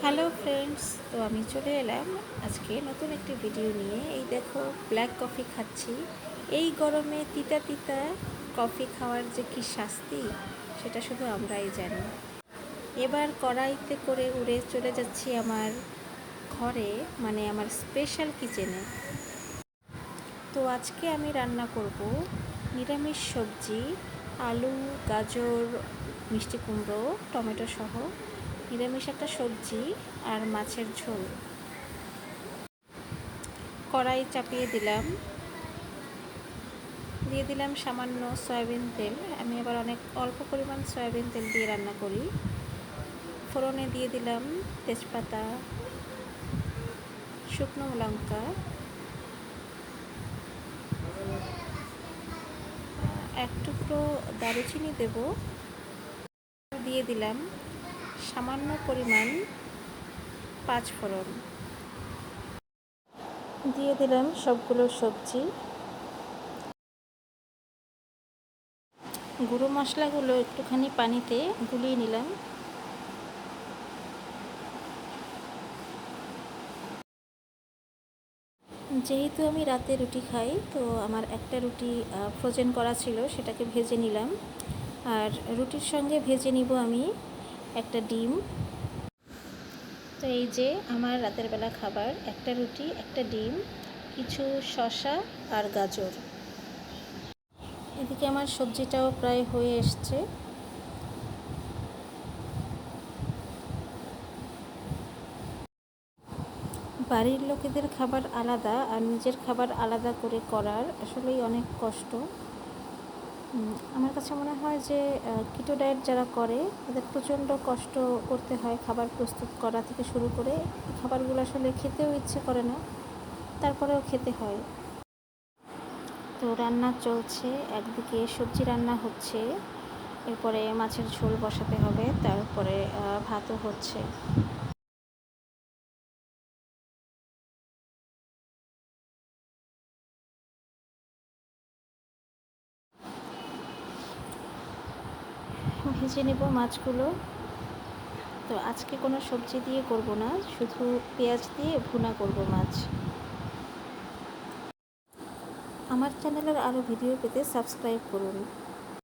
Hello friends, তো আমি চলে এলাম আজকে নতুন একটি ভিডিও নিয়ে। এই দেখো, ব্ল্যাক কফি খাচ্ছি। এই গরমে তিতা তিতা কফি খাওয়ার যে কি শাস্তি, সেটা শুধু আমরাই জানি। এবার কড়াইতে করে উড়ে চলে যাচ্ছি আমার ঘরে, মানে আমার স্পেশাল কিচেনে। তো আজকে আমি রান্না করব নিরামিষ সবজি, আলু, গাজর, মিষ্টি কুমড়ো, টমেটো সহ নিরামিষ একটা সবজি আর মাছের ঝোল। কড়াই চাপিয়ে দিলাম, দিয়ে দিলাম সামান্য সয়াবিন তেল। আমি আবার অনেক অল্প পরিমাণ সয়াবিন তেল দিয়ে রান্না করি। ফোড়নে দিয়ে দিলাম তেজপাতা, শুকনো লঙ্কা, এক টুকরো দারুচিনি দেব, দিয়ে দিলাম সামান্য পরিমাণ পাঁচফোড়ন, দিয়ে দিলাম সবগুলো সবজি। গুঁড়ো মশলাগুলো একটুখানি পানিতে গুলিয়ে নিলাম। যেহেতু আমি রাতে রুটি খাই, তো আমার একটা রুটি ফ্রোজেন করা ছিল, সেটাকে ভেজে নিলাম। আর রুটির সঙ্গে ভেজে নিব আমি একটা ডিম। তো এই যে আমার রাতের বেলা খাবার, একটা রুটি, একটা ডিম, কিছু শসা আর গাজর। এদিকে আমার সবজিটাও প্রায় হয়ে এসছে। বাড়ির লোকেদের খাবার আলাদা আর নিজের খাবার আলাদা করে করার আসলেই অনেক কষ্ট। আমার কাছে মনে হয় যে কিটো ডায়েট যারা করে তাদের প্রচণ্ড কষ্ট করতে হয়, খাবার প্রস্তুত করা থেকে শুরু করে। এই খাবারগুলো আসলে খেতেও ইচ্ছে করে না, তারপরেও খেতে হয়। তো রান্না চলছে, একদিকে সবজি রান্না হচ্ছে, এরপরে মাছের ঝোল বসাতে হবে, তারপরে ভাতও হচ্ছে। ভেজে নেব মাছগুলো। তো আজকে কোনো সবজি দিয়ে করব না, শুধু পেঁয়াজ দিয়ে ভুনা করব মাছ। আমার চ্যানেলের আরও ভিডিও পেতে সাবস্ক্রাইব করুন।